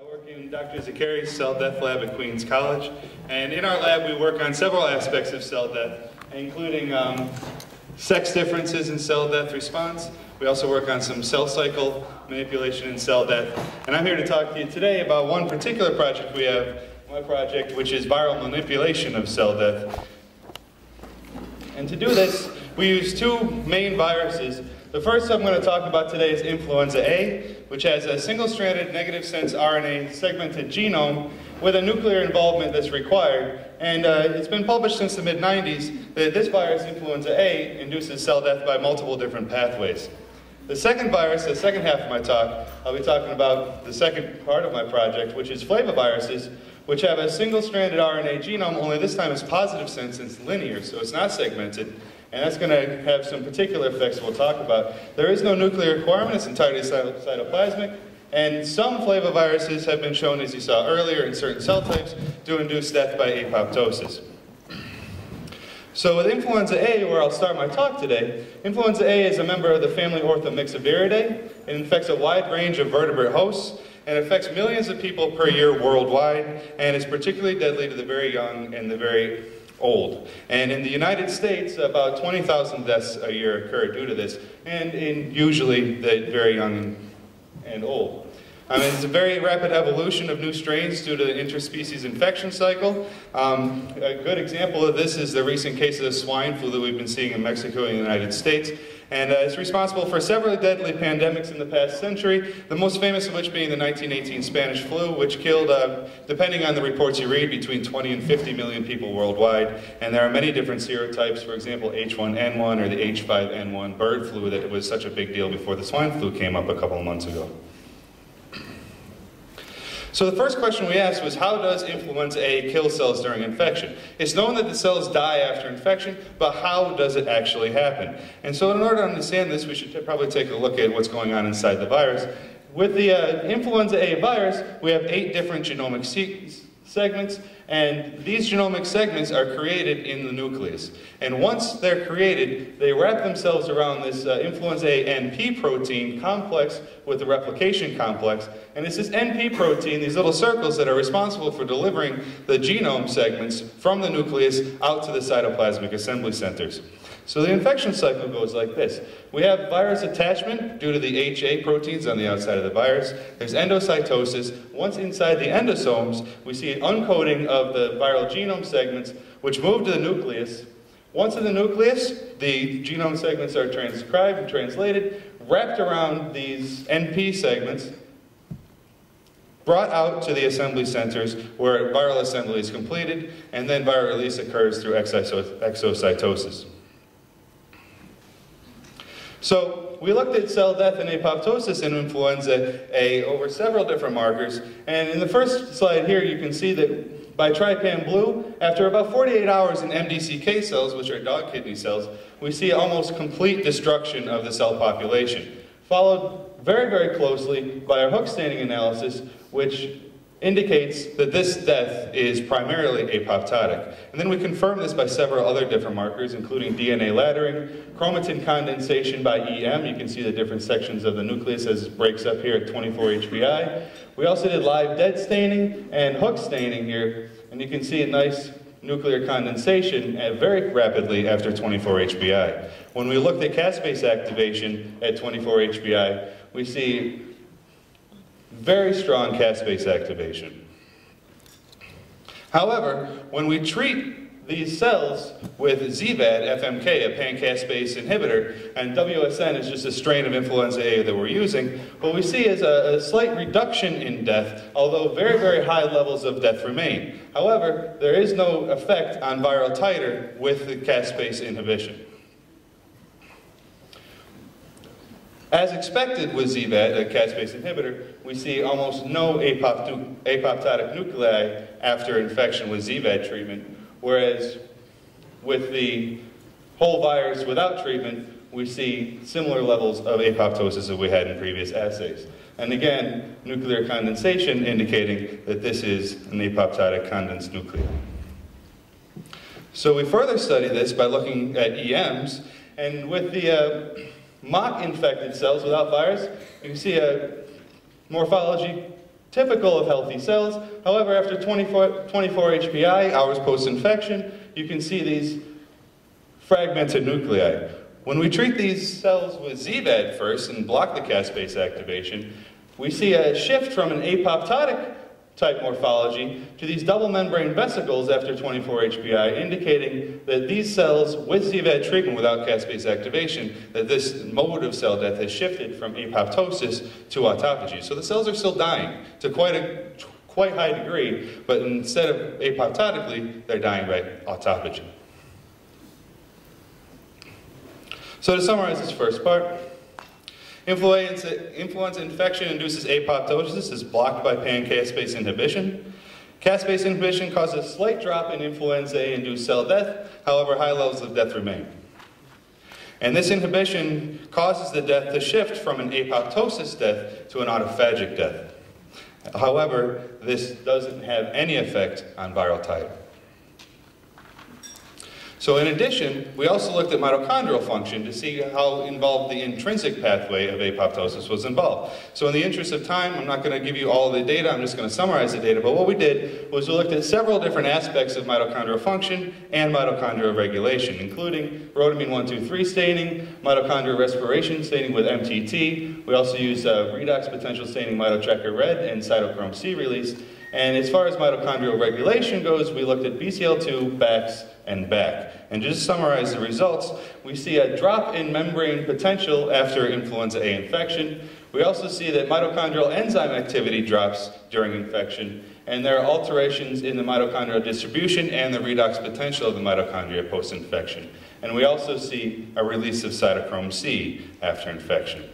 I work in Dr. Zakeri's cell death lab at Queens College, and in our lab we work on several aspects of cell death, including sex differences in cell death response. We also work on some cell cycle manipulation in cell death, and I'm here to talk to you today about one particular project we have, my project, which is viral manipulation of cell death. And to do this, we use two main viruses. The first I'm going to talk about today is Influenza A, which has a single-stranded negative sense RNA segmented genome with a nuclear involvement that's required. And it's been published since the mid-90s that this virus, Influenza A, induces cell death by multiple different pathways. The second virus, the second half of my talk, I'll be talking about the second part of my project, which is flaviviruses, which have a single-stranded RNA genome, only this time it's positive sense, it's linear, so it's not segmented. And that's going to have some particular effects we'll talk about. There is no nuclear requirement, it's entirely cytoplasmic, and some flaviviruses have been shown, as you saw earlier, in certain cell types, to induce death by apoptosis. So with Influenza A, where I'll start my talk today, Influenza A is a member of the family Orthomyxoviridae. It infects a wide range of vertebrate hosts, and affects millions of people per year worldwide, and is particularly deadly to the very young and the very old. And in the United States, about 20,000 deaths a year occur due to this, and in usually the very young and old. It's a very rapid evolution of new strains due to the interspecies infection cycle. A good example of this is the recent cases of swine flu that we've been seeing in Mexico and the United States. And it's responsible for several deadly pandemics in the past century, the most famous of which being the 1918 Spanish flu, which killed, depending on the reports you read, between 20 and 50 million people worldwide. And there are many different serotypes, for example, H1N1 or the H5N1 bird flu that was such a big deal before the swine flu came up a couple of months ago. So the first question we asked was, how does Influenza A kill cells during infection? It's known that the cells die after infection, but how does it actually happen? And so in order to understand this, we should probably take a look at what's going on inside the virus. With the Influenza A virus, we have 8 different genomic segments, and these genomic segments are created in the nucleus. And once they're created, they wrap themselves around this Influenza A NP protein complex with the replication complex. And it's this NP protein, these little circles, that are responsible for delivering the genome segments from the nucleus out to the cytoplasmic assembly centers. So the infection cycle goes like this. We have virus attachment due to the HA proteins on the outside of the virus. There's endocytosis. Once inside the endosomes, we see an uncoating of the viral genome segments, which move to the nucleus. Once in the nucleus, the genome segments are transcribed and translated, wrapped around these NP segments, brought out to the assembly centers where viral assembly is completed, and then viral release occurs through exocytosis. So we looked at cell death and apoptosis in Influenza A over several different markers, and in the first slide here you can see that by trypan blue, after about 48 hours in MDCK cells, which are dog kidney cells, we see almost complete destruction of the cell population, followed very, very closely by our hook staining analysis, which indicates that this death is primarily apoptotic. And then we confirm this by several other different markers, including DNA laddering, chromatin condensation by EM. You can see the different sections of the nucleus as it breaks up here at 24 HBI. We also did live dead staining and hook staining here, and you can see a nice nuclear condensation very rapidly after 24 HBI. When we looked at caspase activation at 24 HBI, we see very strong caspase activation. However, when we treat these cells with ZVAD, FMK, a pan-caspase inhibitor, and WSN is just a strain of Influenza A that we're using, what we see is a slight reduction in death, although very, very high levels of death remain. However, there is no effect on viral titer with the caspase inhibition. As expected with ZVAD, a caspase inhibitor, we see almost no apoptotic nuclei after infection with ZVAD treatment, whereas with the whole virus without treatment, we see similar levels of apoptosis that we had in previous assays. And again, nuclear condensation indicating that this is an apoptotic condensed nuclei. So we further study this by looking at EMs, and with the mock infected cells without virus, you can see a morphology typical of healthy cells. However, after 24 HPI, hours post-infection, you can see these fragmented nuclei. When we treat these cells with ZVAD first and block the caspase activation, we see a shift from an apoptotic type morphology to these double membrane vesicles after 24 HPI, indicating that these cells with ZVAD treatment without caspase activation, that this mode of cell death has shifted from apoptosis to autophagy. So the cells are still dying to quite high degree, but instead of apoptotically, they're dying by autophagy. So to summarize this first part, influenza infection induces apoptosis, is blocked by pan-caspase inhibition. Caspase inhibition causes a slight drop in influenza A-induced cell death, however, high levels of death remain. And this inhibition causes the death to shift from an apoptosis death to an autophagic death. However, this doesn't have any effect on viral titer. So in addition, we also looked at mitochondrial function to see how involved the intrinsic pathway of apoptosis was involved. So in the interest of time, I'm not going to give you all of the data, I'm just going to summarize the data, but what we did was we looked at several different aspects of mitochondrial function and mitochondrial regulation, including rhodamine 1,2,3 staining, mitochondrial respiration staining with MTT. We also used redox potential staining mitochecker red and cytochrome C release. And as far as mitochondrial regulation goes, we looked at BCL2, BAX, and BAC. And just to summarize the results, we see a drop in membrane potential after influenza A infection. We also see that mitochondrial enzyme activity drops during infection, and there are alterations in the mitochondrial distribution and the redox potential of the mitochondria post-infection. And we also see a release of cytochrome C after infection,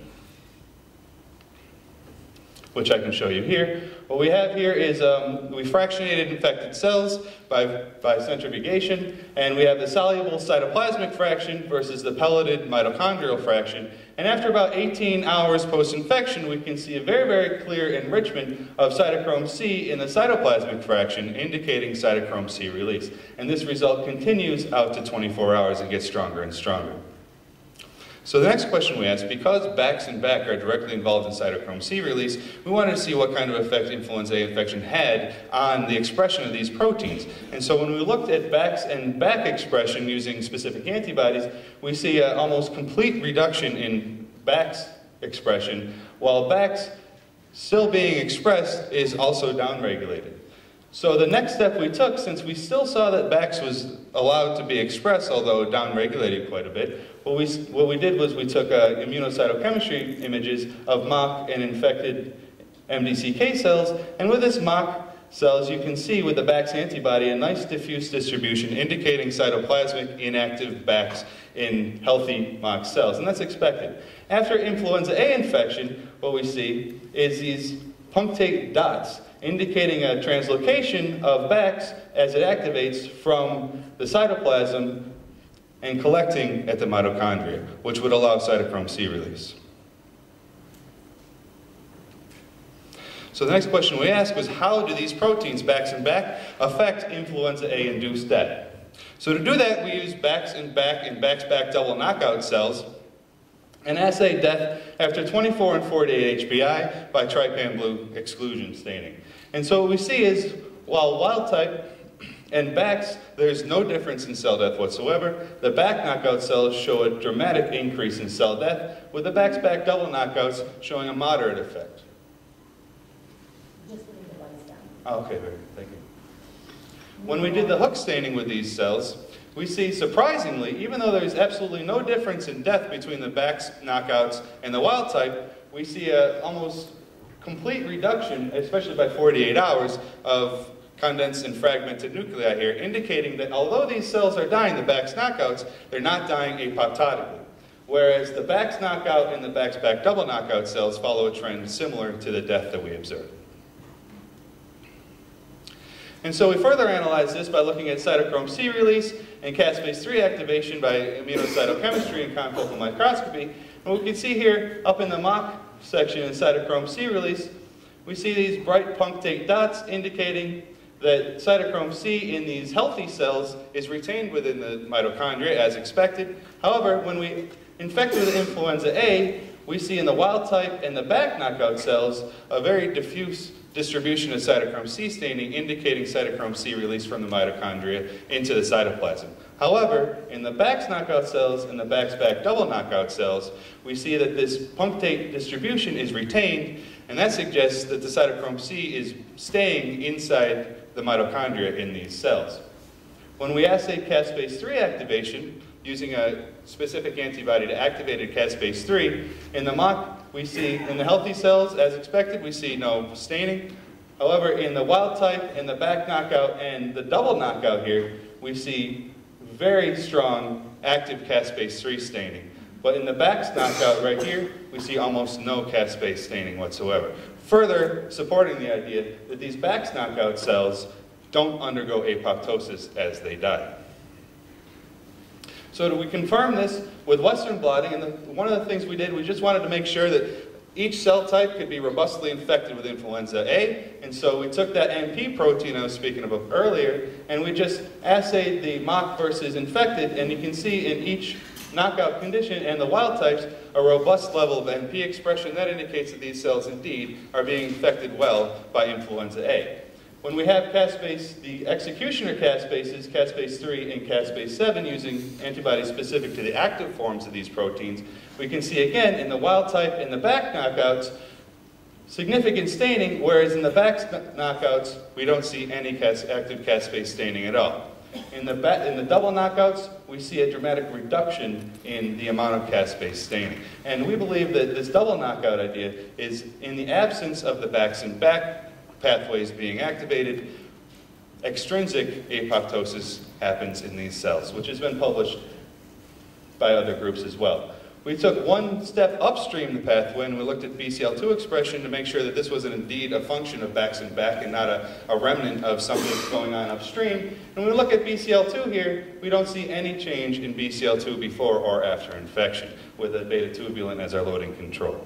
which I can show you here. What we have here is we fractionated infected cells by centrifugation, and we have the soluble cytoplasmic fraction versus the pelleted mitochondrial fraction. And after about 18 hours post-infection, we can see a very, very clear enrichment of cytochrome C in the cytoplasmic fraction, indicating cytochrome C release. And this result continues out to 24 hours and gets stronger and stronger. So the next question we asked, because BAX and BAC are directly involved in cytochrome C release, we wanted to see what kind of effect influenza A infection had on the expression of these proteins. And so when we looked at BAX and BAC expression using specific antibodies, we see an almost complete reduction in BAX expression, while BAX still being expressed is also downregulated. So the next step we took, since we still saw that BAX was allowed to be expressed, although downregulated quite a bit, what we did was we took immunocytochemistry images of mock and infected MDCK cells, and with this mock cells, you can see with the BAX antibody a nice diffuse distribution indicating cytoplasmic inactive BAX in healthy mock cells, and that's expected. After influenza A infection, what we see is these punctate dots indicating a translocation of BAX as it activates from the cytoplasm and collecting at the mitochondria, which would allow cytochrome C release. So the next question we asked was, how do these proteins, BAX and BAC, affect influenza A-induced death? So to do that, we use BAX and BAC and BAX-BAC double knockout cells and assay death after 24 and 48 HPI by trypan blue exclusion staining. And so what we see is, while wild type and BAX, there's no difference in cell death whatsoever, the BAC knockout cells show a dramatic increase in cell death, with the BAX-BAC double knockouts showing a moderate effect. Just leave the lights down. Oh, okay, very good, thank you. When we did the hook staining with these cells, we see, surprisingly, even though there's absolutely no difference in death between the BAX knockouts and the wild type, we see an almost complete reduction, especially by 48 hours, of condensed and fragmented nuclei here, indicating that although these cells are dying, the BAX knockouts, they're not dying apoptotically. Whereas the BAX knockout and the BAX-BAC double knockout cells follow a trend similar to the death that we observed. And so we further analyzed this by looking at cytochrome C release and caspase 3 activation by immunocytochemistry and confocal microscopy. And what we can see here, up in the mock section in cytochrome C release, we see these bright punctate dots indicating that cytochrome C in these healthy cells is retained within the mitochondria as expected. However, when we infect with influenza A, we see in the wild type and the BAC knockout cells a very diffuse distribution of cytochrome C staining, indicating cytochrome C release from the mitochondria into the cytoplasm. However, in the Bax knockout cells and the Bax-Back double knockout cells, we see that this punctate distribution is retained, and that suggests that the cytochrome C is staying inside the mitochondria in these cells. When we assay caspase-3 activation, using a specific antibody to activated caspase-3, in the mock, we see in the healthy cells, as expected, we see no staining. However, in the wild type, in the back knockout, and the double knockout here, we see very strong active caspase-3 staining. But in the Bax knockout right here, we see almost no caspase staining whatsoever, further supporting the idea that these Bax knockout cells don't undergo apoptosis as they die. So we confirm this with Western blotting, and one of the things we did, we just wanted to make sure that each cell type could be robustly infected with influenza A, and so we took that MP protein I was speaking about earlier, and we just assayed the mock versus infected, and you can see in each knockout condition and the wild types a robust level of MP expression. That indicates that these cells indeed are being infected well by influenza A. When we have caspase, the executioner caspases, caspase-3 and caspase-7, using antibodies specific to the active forms of these proteins, we can see again in the wild type and the back knockouts significant staining, whereas in the back knockouts we don't see any active caspase staining at all. In the double knockouts, we see a dramatic reduction in the amount of caspase staining. And we believe that this double knockout idea is, in the absence of the Bax and back pathways being activated, extrinsic apoptosis happens in these cells, which has been published by other groups as well. We took one step upstream the pathway and we looked at BCL2 expression to make sure that this was indeed a function of Bax and back and not a remnant of something going on upstream. And when we look at BCL2 here, we don't see any change in BCL2 before or after infection, with a beta tubulin as our loading control.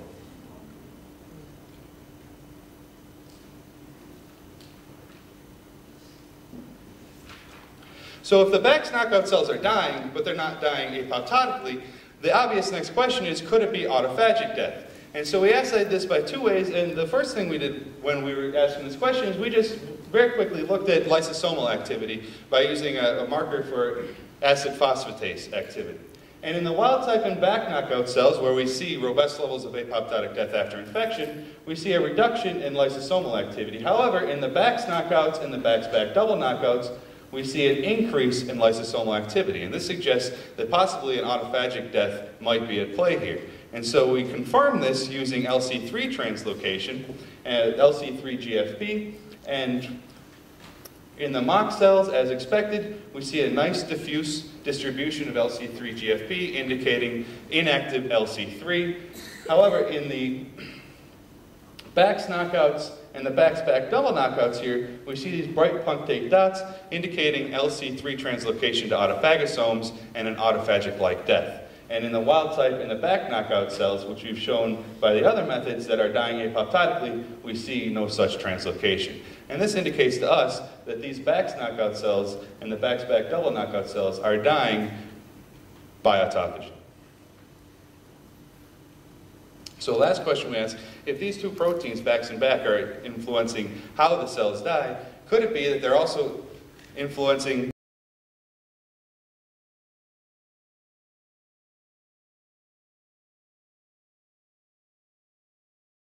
So if the Bax knockout cells are dying, but they're not dying apoptotically, the obvious next question is, could it be autophagic death? And so we assayed this by two ways, and the first thing we did when we were asking this question is we just very quickly looked at lysosomal activity by using a marker for acid phosphatase activity. And in the wild type and back knockout cells, where we see robust levels of apoptotic death after infection, we see a reduction in lysosomal activity. However, in the Bax knockouts and the Bax-Back double knockouts, we see an increase in lysosomal activity. And this suggests that possibly an autophagic death might be at play here. And so we confirm this using LC3 translocation, LC3-GFP, and in the mock cells, as expected, we see a nice diffuse distribution of LC3-GFP, indicating inactive LC3. However, in the Bax knockouts and the Bax-Back double knockouts here, we see these bright punctate dots indicating LC3 translocation to autophagosomes and an autophagic-like death. And in the wild type and the back knockout cells, which we've shown by the other methods that are dying apoptotically, we see no such translocation. And this indicates to us that these Bax knockout cells and the Bax-Back double knockout cells are dying by autophagy. So the last question we ask, if these two proteins, Bax and back, are influencing how the cells die, could it be that they're also influencing